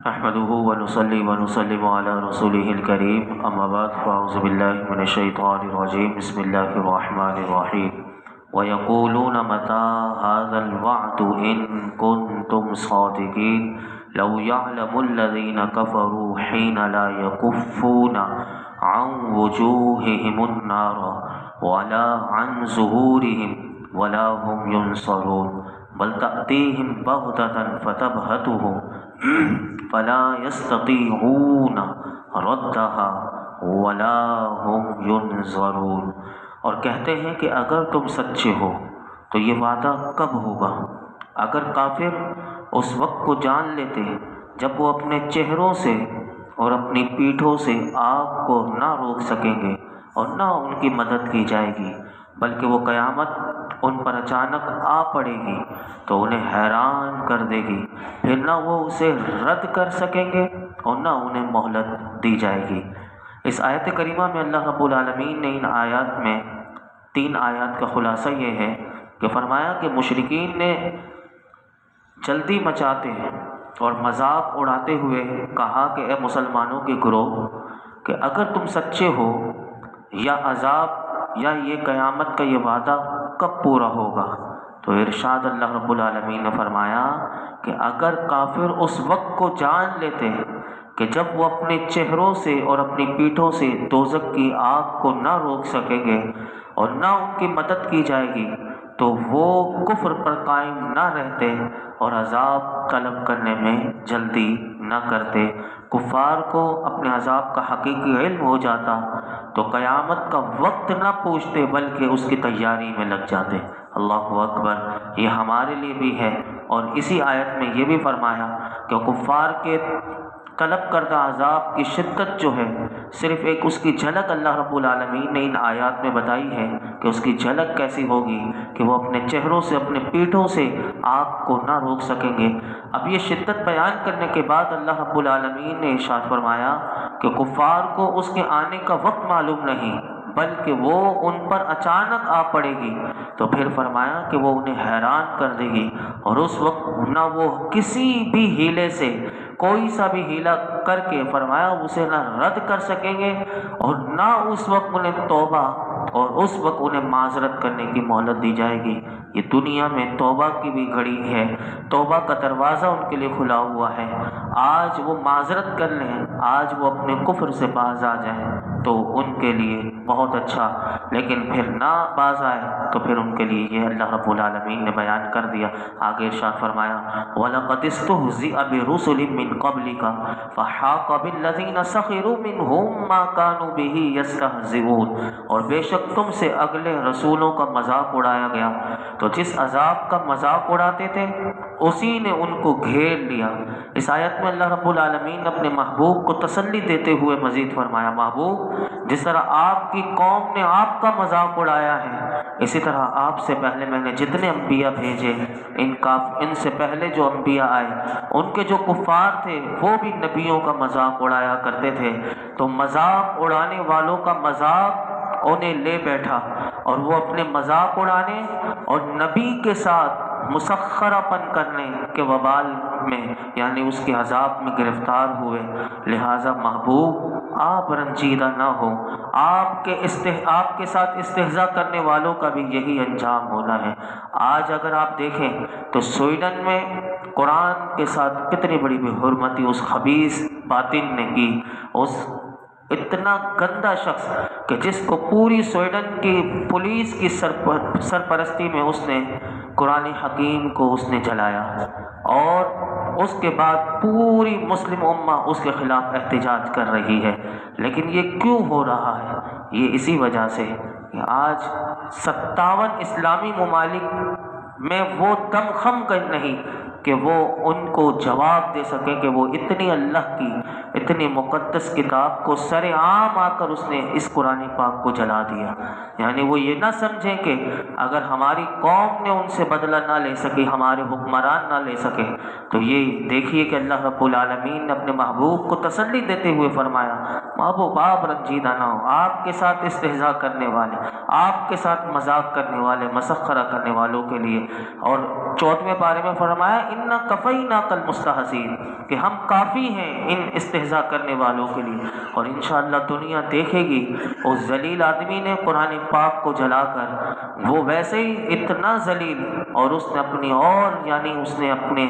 نحمده ونصلي ونسلم على رسوله الكريم اما بعد فاعوذ بالله من الشيطان الرجيم بسم الله الرحمن الرحيم ويقولون متى هذا الوعد إن كنتم صادقين لو يعلم الذين كفروا حين لا يكفون عن وجوههم النار ولا عن ظهورهم ولا هم ينصرون بل تأتيهم بغتة فتبهتهم فلا يستطيعون ردها ولا هم ينظرون۔ اور کہتے ہیں کہ اگر تم سچے ہو تو یہ وعدہ کب ہوگا؟ اگر کافر اس وقت کو جان لیتے جب وہ اپنے چہروں سے اور اپنی پیٹھوں سے آگ کو نہ روک سکیں گے اور نہ ان کی مدد کی جائے گی، بلکہ وہ قیامت ان پر اچانک آ پڑے گی تو انہیں حیران کر دے گی، پھر نہ وہ اسے رد کر سکیں گے اور نہ انہیں مہلت دی جائے گی۔ اس آیت کریمہ میں اللہ رب العالمین نے ان آیات میں 3 آیات کا خلاصہ یہ ہے کہ فرمایا کہ مشرکین نے جلدی مچاتے اور مذاق اڑاتے ہوئے کہا کہ اے مسلمانوں کے گروہ کہ اگر تم سچے ہو یا عذاب یا یہ قیامت کا یہ وعدہ کب پورا ہوگا؟ تو ارشاد اللہ رب العالمین نے فرمایا کہ اگر کافر اس وقت کو جان لیتے کہ جب وہ اپنے چہروں سے اور اپنی پیٹھوں سے دوزخ کی آگ کو نہ روک سکیں گے اور نہ ان کی مدد کی جائے گی تو وہ کفر پر قائم نہ رہتے اور عذاب طلب کرنے میں جلدی نہ کرتے۔ کفار کو اپنے عذاب کا حقیقی علم ہو جاتا تو قیامت کا وقت نہ پوچھتے بلکہ اس کی تیاری میں لگ جاتے۔ اللہ اکبر، یہ ہمارے لیے بھی ہے۔ اور اسی آیت میں یہ بھی فرمایا کہ کفار کے طلب کردہ عذاب کی شدت جو ہے صرف ایک اس کی جھلک اللہ رب العالمین نے ان آیات میں بتائی ہے کہ اس کی جھلک کیسی ہوگی کہ وہ اپنے چہروں سے اپنے پیٹھوں سے آگ کو نہ روک سکیں گے۔ اب یہ شدت بیان کرنے کے بعد اللہ رب العالمین نے ارشاد فرمایا کہ کفار کو اس کے آنے کا وقت معلوم نہیں بلکہ وہ ان پر اچانک آ پڑے گی، تو پھر فرمایا کہ وہ انہیں حیران کر دے گی اور اس وقت نہ وہ کسی بھی ہیلے سے کوئی سا بھی ہیلا کر کے فرمایا اسے نہ رد کر سکیں گے اور نہ اس وقت انہیں توبہ اور اس وقت انہیں معذرت کرنے کی مہلت دی جائے گی۔ یہ دنیا میں توبہ کی بھی گھڑی ہے، توبہ کا دروازہ ان کے لیے کھلا ہوا ہے۔ آج وہ معذرت کر لیں، آج وہ اپنے کفر سے باز آ جائیں تو ان کے لیے بہت اچھا، لیکن پھر نہ باز آئے تو پھر ان کے لیے یہ اللہ رب العالمین نے بیان کر دیا۔ آگے ارشاد فرمایا وَلَقَدِ اسْتُهْزِئَ بِرُسُلٍ مِّن قَبْلِكَ فَحَاقَ بِالَّذِينَ سَخِرُوا مِنْهُم مَّا كَانُوا بِهِ يَسْتَهْزِئُونَ، اور بے شک تم سے اگلے رسولوں کا مذاق اڑایا گیا تو جس عذاب کا مذاق اڑاتے تھے اسی نے ان کو گھیر لیا۔ اس آیت میں اللہ رب العالمین نے اپنے محبوب کو تسلی دیتے ہوئے مزید فرمایا محبوب جس طرح آپ کی قوم نے آپ کا مذاق اڑایا ہے اسی طرح آپ سے پہلے میں نے جتنے انبیاء بھیجے ان سے پہلے جو انبیاء آئے ان کے جو کفار تھے وہ بھی نبیوں کا مذاق اڑایا کرتے تھے، تو مذاق اڑانے والوں کا مذاق انہیں لے بیٹھا اور وہ اپنے مذاق اڑانے اور نبی کے ساتھ مسخرہ پن کرنے کے وبال میں یعنی اس کے عذاب میں گرفتار ہوئے۔ لہٰذا محبوب آپ رنجیدہ نہ ہو، آپ کے ساتھ استہزاء کرنے والوں کا بھی یہی انجام ہونا ہے۔ آج اگر آپ دیکھیں تو سویڈن میں قرآن کے ساتھ کتنی بڑی بے حرمتی اس خبیث باطن نے کی، اس اتنا گندا شخص کہ جس کو پوری سویڈن کی پولیس کی سرپرستی میں اس نے قرآن حکیم کو اس نے جلایا اور اس کے بعد پوری مسلم امہ اس کے خلاف احتجاج کر رہی ہے۔ لیکن یہ کیوں ہو رہا ہے؟ یہ اسی وجہ سے کہ آج 57 اسلامی ممالک میں وہ دم خم نہیں کہ وہ ان کو جواب دے سکے کہ وہ اتنی اللہ کی اتنی مقدس کتاب کو سر عام آ کر اس نے اس قرآن پاک کو جلا دیا۔ یعنی وہ یہ نہ سمجھیں کہ اگر ہماری قوم نے ان سے بدلہ نہ لے سکی، ہمارے حکمران نہ لے سکے، تو یہ دیکھیے کہ اللہ رب العالمین نے اپنے محبوب کو تسلی دیتے ہوئے فرمایا محبوب آپ رنجیدہ نہ ہو، آپ کے ساتھ استہزاء کرنے والے، آپ کے ساتھ مذاق کرنے والے، مسخرہ کرنے والوں کے لیے۔ اور 4ویں پارے میں فرمایا انا کفیناک المستہزئین، کہ ہم کافی ہیں ان استہزاء کرنے والوں کے لیے۔ اور انشاءاللہ دنیا دیکھے گی اس ذلیل آدمی نے قرآن پاک کو جلا کر، وہ ویسے ہی اتنا ذلیل، اور اس نے اپنی اس نے اپنے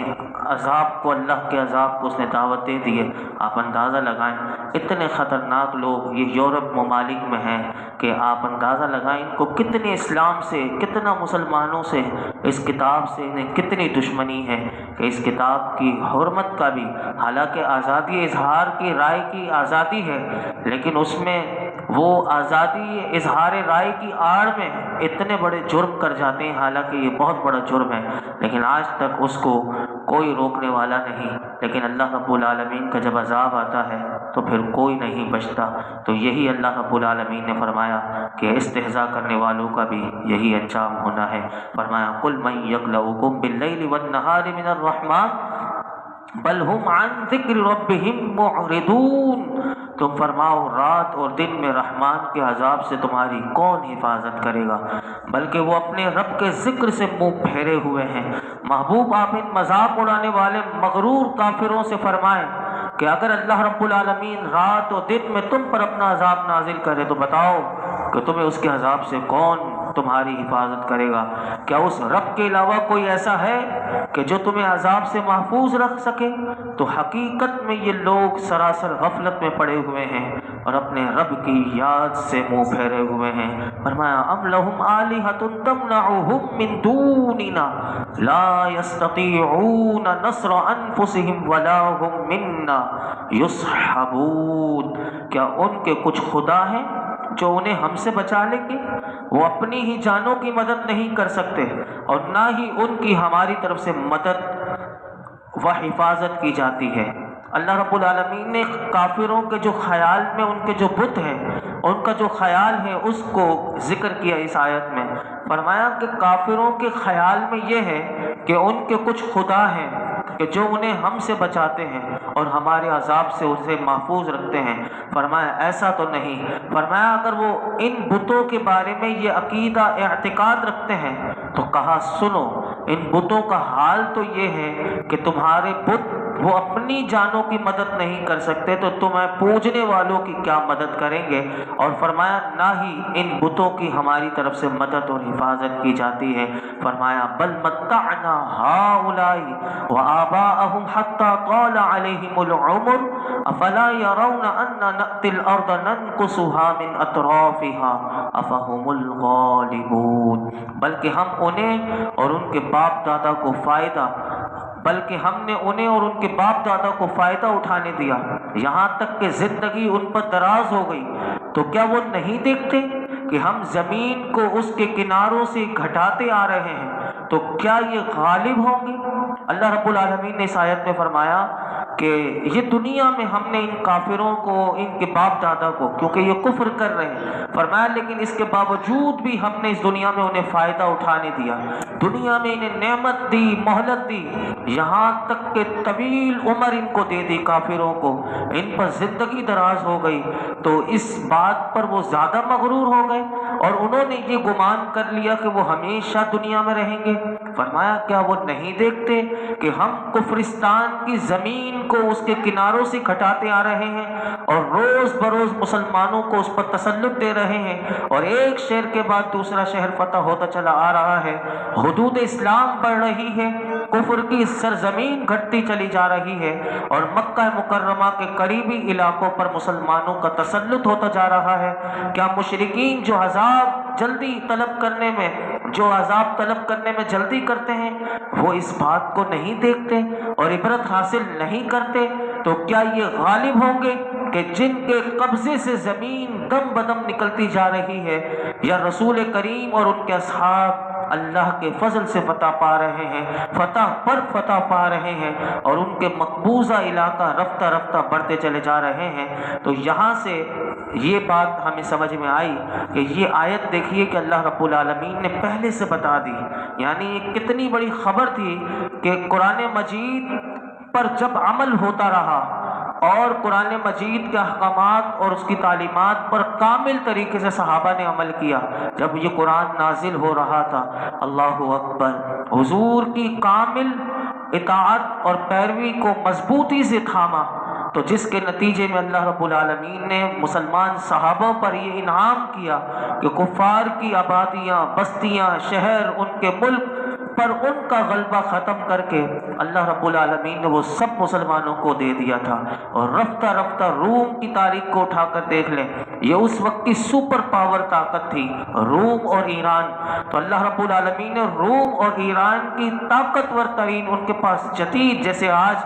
عذاب کو، اللہ کے عذاب کو اس نے دعوت دے دی ہے۔ آپ اندازہ لگائیں اتنے خطرناک لوگ یہ یورپ ممالک میں ہیں کہ آپ اندازہ لگائیں ان کو کتنے اسلام سے، کتنا مسلمانوں سے، اس کتاب سے انہیں کتنی دشمنی ہے کہ اس کتاب کی حرمت کا بھی، حالانکہ آزادی اظہار کی رائے کی آزادی ہے، لیکن اس میں وہ آزادی اظہار رائے کی آڑ میں اتنے بڑے جرم کر جاتے ہیں، حالانکہ یہ بہت بڑا جرم ہے، لیکن آج تک اس کو کوئی روکنے والا نہیں۔ لیکن اللہ رب العالمین کا جب عذاب آتا ہے تو پھر کوئی نہیں بچتا۔ تو یہی اللہ رب العالمین نے فرمایا کہ استہزاء کرنے والوں کا بھی یہی انجام ہونا ہے۔ فرمایا قل من یکلؤکم باللیل والنہار من الرحمن بل ہم عن ذکر ربہم معرضون، تم فرماؤ رات اور دن میں رحمان کے عذاب سے تمہاری کون حفاظت کرے گا، بلکہ وہ اپنے رب کے ذکر سے منہ پھیرے ہوئے ہیں۔ محبوب آپ ان مذاق اڑانے والے مغرور کافروں سے فرمائیں کہ اگر اللہ رب العالمین رات اور دن میں تم پر اپنا عذاب نازل کرے تو بتاؤ کہ تمہیں اس کے عذاب سے کون تمہاری حفاظت کرے گا؟ کیا اس رب کے علاوہ کوئی ایسا ہے کہ جو تمہیں عذاب سے محفوظ رکھ سکے؟ تو حقیقت میں یہ لوگ سراسر غفلت میں پڑے ہوئے ہیں اور اپنے رب کی یاد سے منہ پھیرے ہوئے ہیں۔ فرمایا ام لہم آلہۃ تمنعہم من دوننا لا یستطیعون نصر انفسہم ولا ہم منا یصحبون، کیا ان کے کچھ خدا ہیں جو انہیں ہم سے بچا لیں گے؟ وہ اپنی ہی جانوں کی مدد نہیں کر سکتے اور نہ ہی ان کی ہماری طرف سے مدد و حفاظت کی جاتی ہے۔ اللہ رب العالمین نے کافروں کے جو خیال میں ان کے جو بت ہیں، ان کا جو خیال ہے اس کو ذکر کیا اس آیت میں۔ فرمایا کہ کافروں کے خیال میں یہ ہے کہ ان کے کچھ خدا ہیں کہ جو انہیں ہم سے bچاتے ہیں اور ہمارے عذاب سے اسے محفوظ رکھتے ہیں۔ فرمایا ایسا تو نہیں۔ فرمایا اگر وہ ان بتوں کے بارے میں یہ عقیدہ اعتقاد رکھتے ہیں تو کہا سنو، ان بتوں کا حال تو یہ ہے کہ تمہارے بت وہ اپنی جانوں کی مدد نہیں کر سکتے تو تمہیں پوجنے والوں کی کیا مدد کریں گے؟ اور فرمایا نہ ہی ان بتوں کی ہماری طرف سے مدد اور حفاظت کی جاتی ہے۔ فرمایا بل متعنا ہؤلاء وآباءهم حتى طال عليهم العمر افلا يرون أنا نأتي الأرض ننقصها من أطرافها افهم الغالبون، بلکہ ہم انہیں اور ان کے باپ دادا کو ہم نے انہیں اور ان کے باپ دادا کو فائدہ اٹھانے دیا یہاں تک کہ زندگی ان پر دراز ہو گئی، تو کیا وہ نہیں دیکھتے کہ ہم زمین کو اس کے کناروں سے گھٹاتے آ رہے ہیں؟ تو کیا یہ غالب ہوں گے؟ اللہ رب العالمین نے اس آیت میں فرمایا کہ یہ دنیا میں ہم نے ان کافروں کو، ان کے باپ دادا کو، کیونکہ یہ کفر کر رہے ہیں، فرمایا لیکن اس کے باوجود بھی ہم نے اس دنیا میں انہیں فائدہ اٹھانے دیا، دنیا میں انہیں نعمت دی، مہلت دی، یہاں تک کہ طویل عمر ان کو دے دی کافروں کو، ان پر زندگی دراز ہو گئی، تو اس بات پر وہ زیادہ مغرور ہو گئے اور انہوں نے یہ گمان کر لیا کہ وہ ہمیشہ دنیا میں رہیں گے۔ فرمایا کیا وہ نہیں دیکھتے کہ ہم کفرستان کی زمین کو اس کے کناروں سے گھٹاتے آ رہے ہیں اور روز بروز مسلمانوں کو اس پر تسلط دے رہے ہیں، اور ایک شہر کے بعد دوسرا شہر فتح ہوتا چلا آ رہا ہے، حدود اسلام بڑھ رہی ہے، کفر کی سرزمین گھٹتی چلی جا رہی ہے، اور مکہ مکرمہ کے قریبی علاقوں پر مسلمانوں کا تسلط ہوتا جا رہا ہے؟ کیا مشرکین جو عذاب طلب کرنے میں جلدی کرتے ہیں وہ اس بات کو نہیں دیکھتے اور عبرت حاصل نہیں کرتے؟ تو کیا یہ غالب ہوں گے کہ جن کے قبضے سے زمین دم بدم نکلتی جا رہی ہے، یا رسول کریم اور ان کے اصحاب اللہ کے فضل سے فتح پا رہے ہیں، فتح پر فتح پا رہے ہیں، اور ان کے مقبوضہ علاقہ رفتہ رفتہ بڑھتے چلے جا رہے ہیں؟ تو یہاں سے یہ بات ہمیں سمجھ میں آئی کہ یہ آیت دیکھیے کہ اللہ رب العالمین نے پہلے سے بتا دی، یعنی یہ کتنی بڑی خبر تھی کہ قرآن مجید پر جب عمل ہوتا رہا اور قرآن مجید کے احکامات اور اس کی تعلیمات پر کامل طریقے سے صحابہ نے عمل کیا، جب یہ قرآن نازل ہو رہا تھا، اللہ اکبر، حضور کی کامل اطاعت اور پیروی کو مضبوطی سے تھاما، تو جس کے نتیجے میں اللہ رب العالمین نے مسلمان صحابہ پر یہ انعام کیا کہ کفار کی آبادیاں، بستیاں، شہر، ان کے ملک پر ان کا غلبہ ختم کر کے اللہ رب العالمین نے وہ سب مسلمانوں کو دے دیا تھا۔ اور رفتہ رفتہ روم کی تاریخ کو اٹھا کر دیکھ لیں، یہ اس وقت کی سپر پاور طاقت تھی، روم اور ایران۔ تو اللہ رب العالمین نے روم اور ایران کی طاقتور ترین، ان کے پاس جدید، جیسے آج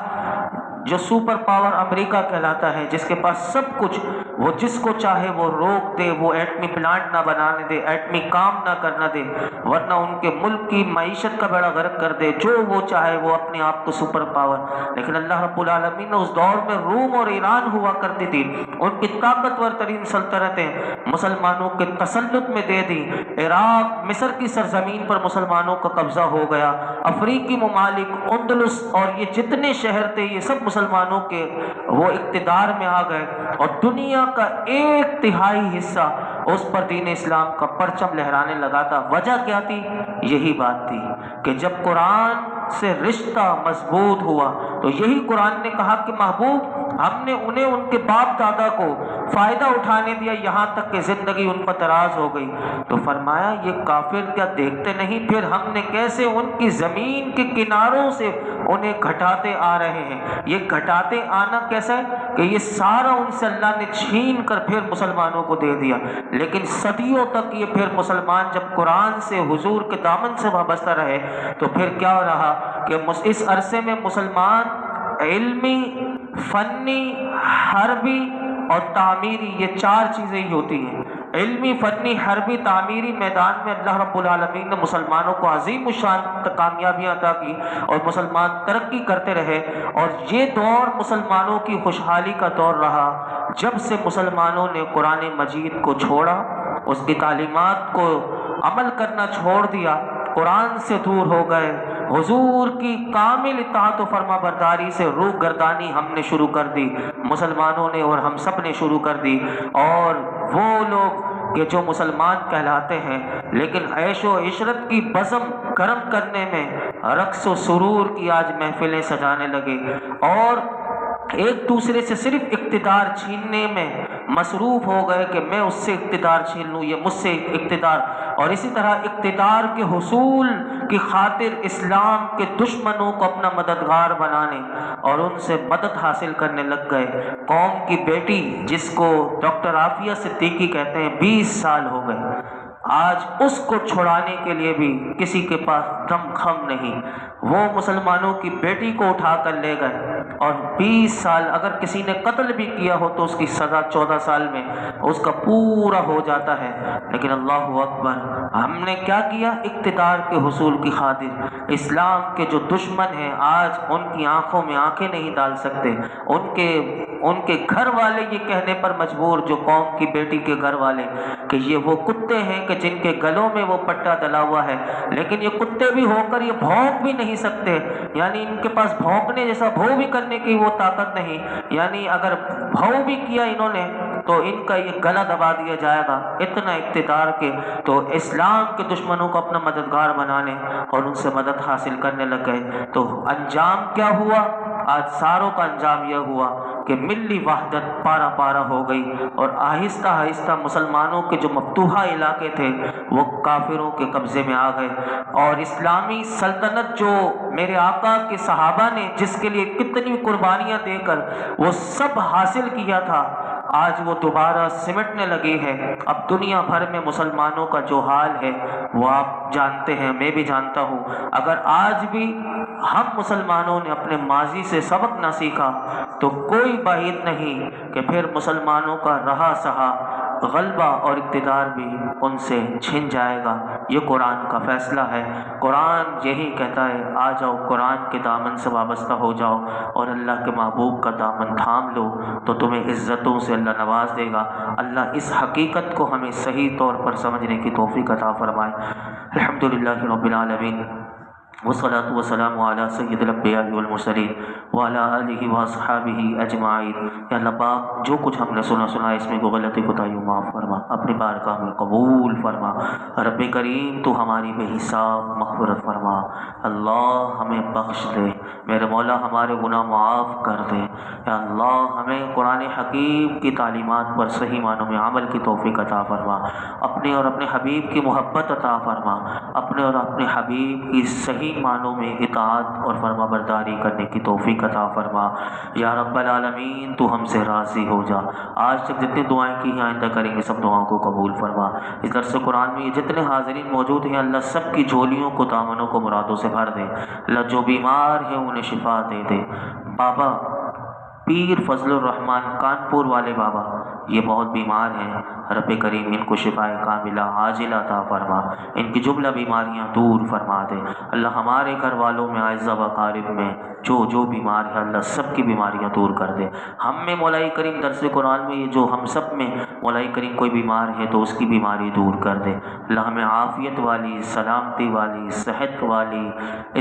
جو سپر پاور امریکہ کہلاتا ہے، جس کے پاس سب کچھ، وہ جس کو چاہے وہ روک دے، وہ ایٹمی پلانٹ نہ بنانے دے، ایٹمی کام نہ کرنا دے، ورنہ ان کے ملک کی معیشت کا بیڑا غرق کر دے، جو وہ چاہے وہ اپنے آپ کو سپر پاور۔ لیکن اللہ رب العالمین نے اس دور میں روم اور ایران ہوا کرتی تھی، ان کی طاقتور ترین سلطنتیں مسلمانوں کے تسلط میں دے دی۔ عراق، مصر کی سرزمین پر مسلمانوں کا قبضہ ہو گیا، افریقی ممالک، اندلس اور یہ جتنے شہر تھے، یہ سب مسلمانوں کے وہ اقتدار میں آ گئے، اور دنیا کا 1/3 حصہ اس پر دین اسلام کا پرچم لہرانے لگا تھا۔ وجہ کیا تھی؟ یہی بات تھی کہ جب قرآن سے رشتہ مضبوط ہوا تو یہی قرآن نے کہا کہ محبوب، ہم نے انہیں ان کے باپ دادا کو فائدہ اٹھانے دیا، یہاں تک کہ زندگی ان پر دراز ہو گئی۔ تو فرمایا یہ کافر کیا دیکھتے نہیں پھر ہم نے کیسے ان کی زمین کے کناروں سے انہیں گھٹاتے آ رہے ہیں۔ یہ گھٹاتے آنا کیسا ہے کہ یہ سارا ان سے اللہ نے چھین کر پھر مسلمانوں کو دے دیا، لیکن صدیوں تک یہ پھر مسلمان جب قرآن سے، حضور کے دامن سے وابستہ رہے، تو پھر کیا رہا کہ اس عرصے میں مسلمان علمی، فنی، حربی اور تعمیری، یہ 4 چیزیں ہی ہوتی ہیں۔ علمی، فنی، حربی، تعمیری میدان میں اللہ رب العالمین نے مسلمانوں کو عظیم الشان کامیابیاں عطا کی، اور مسلمان ترقی کرتے رہے۔ اور یہ دور مسلمانوں کی خوشحالی کا دور رہا جب سے مسلمانوں نے قرآن مجید کو چھوڑا، اس کی تعلیمات کو عمل کرنا چھوڑ دیا، قرآن سے دور ہو گئے، حضور کی کامل اطاعت و فرما برداری سے روح گردانی ہم نے شروع کر دی، مسلمانوں نے اور ہم سب نے شروع کر دی۔ اور وہ لوگ کہ جو مسلمان کہلاتے ہیں لیکن عیش و عشرت کی بزم کرم کرنے میں، رقص و سرور کی آج محفلیں سجانے لگے، اور ایک دوسرے سے صرف اقتدار چھیننے میں مصروف ہو گئے کہ میں اس سے اقتدار چھین لوں، یہ مجھ سے اقتدار، اور اسی طرح اقتدار کے حصول کی خاطر اسلام کے دشمنوں کو اپنا مددگار بنانے اور ان سے مدد حاصل کرنے لگ گئے۔ قوم کی بیٹی جس کو ڈاکٹر عافیہ صدیقی کہتے ہیں، 20 سال ہو گئے، آج اس کو چھڑانے کے لیے بھی کسی کے پاس دم خم نہیں۔ وہ مسلمانوں کی بیٹی کو اٹھا کر لے گئے، اور 20 سال اگر کسی نے قتل بھی کیا ہو تو اس کی سزا 14 سال میں اس کا پورا ہو جاتا ہے۔ لیکن اللہ اکبر، ہم نے کیا کیا؟ اقتدار کے حصول کی خاطر اسلام کے جو دشمن ہیں آج ان کی آنکھوں میں آنکھیں نہیں ڈال سکتے، ان کے گھر والے یہ کہنے پر مجبور، جو قوم کی بیٹی کے گھر والے، کہ یہ وہ کتے ہیں کہ جن کے گلوں میں وہ پٹا ڈلا ہوا ہے، لیکن یہ کتے بھی ہو کر یہ بھونک بھی نہیں سکتے، یعنی ان کے پاس بھونکنے جیسا بھو بھی کرنے کی وہ طاقت نہیں، یعنی اگر بھو بھی کیا انہوں نے تو ان کا یہ گلا دبا دیا جائے گا، اتنا اقتدار کے۔ تو اسلام کے دشمنوں کو اپنا مددگار بنانے اور ان سے مدد حاصل کرنے لگ گئے، تو انجام کیا ہوا؟ آج ساروں کا انجام یہ ہوا کہ ملی وحدت پارا پارا ہو گئی، اور آہستہ آہستہ مسلمانوں کے جو مفتوحہ علاقے تھے وہ کافروں کے قبضے میں آ گئے، اور اسلامی سلطنت جو میرے آقا کے صحابہ نے جس کے لیے کتنی قربانیاں دے کر وہ سب حاصل کیا تھا، آج وہ دوبارہ سمٹنے لگی ہے۔ اب دنیا بھر میں مسلمانوں کا جو حال ہے وہ آپ جانتے ہیں، میں بھی جانتا ہوں۔ اگر آج بھی ہم مسلمانوں نے اپنے ماضی سے سبق نہ سیکھا تو کوئی بعید نہیں کہ پھر مسلمانوں کا رہا سہا غلبہ اور اقتدار بھی ان سے چھن جائے گا۔ یہ قرآن کا فیصلہ ہے، قرآن یہی کہتا ہے آ جاؤ، قرآن کے دامن سے وابستہ ہو جاؤ اور اللہ کے محبوب کا دامن تھام لو تو تمہیں عزتوں سے اللہ نواز دے گا۔ اللہ اس حقیقت کو ہمیں صحیح طور پر سمجھنے کی توفیق عطا فرمائے۔ الحمدللہ رب العالمین، والصلاۃ والسلام علی سید الانبیاء والمرسلین وعلی آلہ واصحابہ اجمعین۔ یا اللہ پاک جو کچھ ہم نے سنا اس میں کوئی غلطی کوتاہی معاف فرما، اپنی بارگاہ میں قبول فرما۔ رب کریم تو ہماری بے حساب مغفرت فرما، اللہ ہمیں بخش دے، میرے مولا ہمارے گناہ معاف کر دے۔ یا اللہ ہمیں قرآن حکیم کی تعلیمات پر صحیح معنوں میں عمل کی توفیق عطا فرما، اپنے اور اپنے حبیب کی محبت عطا فرما، اپنے اور اپنے حبیب کی صحیح معنوں میں اطاعت اور فرما برداری کرنے کی توفیق عطا فرما۔ یا رب العالمین تو ہم سے راضی ہو جا۔ آج تک جتنی دعائیں کی ہیں آئندہ کریں گے سب دعاؤں کو قبول فرما۔ اس درس قرآن میں جتنے حاضرین موجود ہیں اللہ سب کی جھولیوں کو دامنوں کو مرادوں سے بھر دے، اللہ جو بیمار ہیں انہیں شفا دے دے۔ بابا پیر فضل الرحمان کانپور والے بابا یہ بہت بیمار ہیں، رب کریم ان کو شفاء کاملہ عاجلہ عطا فرما، ان کی جملہ بیماریاں دور فرما دے۔ اللہ ہمارے گھر والوں میں اعزہ و اقارب میں جو بیمار ہے اللہ سب کی بیماریاں دور کر دے۔ ہم میں مولا کریم درس قرآن میں یہ جو ہم سب میں مولا کریم کوئی بیمار ہے تو اس کی بیماری دور کر دے۔ اللہ ہمیں عافیت والی، سلامتی والی، صحت والی،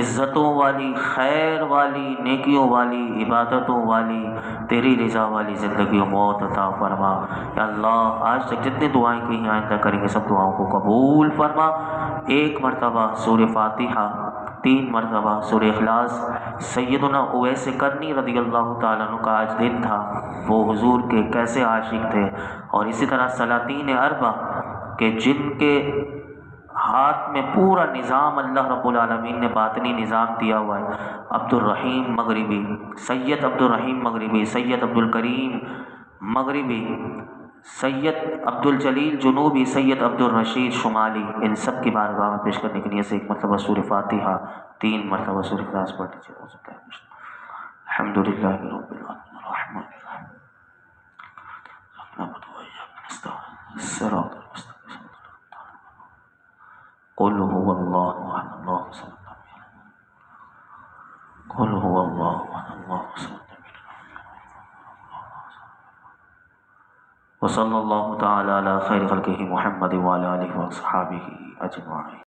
عزتوں والی، خیر والی، نیکیوں والی، عبادتوں والی، تیری رضا والی زندگی و موت عطا فرما۔ یا اللہ آج تک جتنی دعائیں کی ہیں آئندہ کریں گے سب دعاؤں کو قبول فرما۔ 1 مرتبہ سورہ فاتحہ، 3 مرتبہ سورہ اخلاص۔ سیدنا اویس کرنی رضی اللہ تعالیٰ عنہ کا آج دن تھا، وہ حضور کے کیسے عاشق تھے، اور اسی طرح سلاطین اربع کہ جن کے ہاتھ میں پورا نظام اللہ رب العالمین نے باطنی نظام دیا ہوا ہے، عبد الرحیم مغربی، سید عبد الرحیم مغربی، سید عبد الکریم مغربی، سید عبد الجلیل جنوبی، سید عبد الرشید شمالی، ان سب کی بارگاہ میں پیش کرنے کے لیے سے 1 مرتبہ سورہ فاتحہ، 3 مرتبہ سورہ اخلاص پڑھ لیجیے۔ الحمدللہ رب العالمین الرحمن الرحیم نعبد و ایاک نستعین الصراط المستقیم قل هو الله احد الله الصمد قل هو الله احد الله الصمد وصلی اللہ تعالی علی خیر خلقہ محمد وعلی آلہ وصحبہ اجمعین۔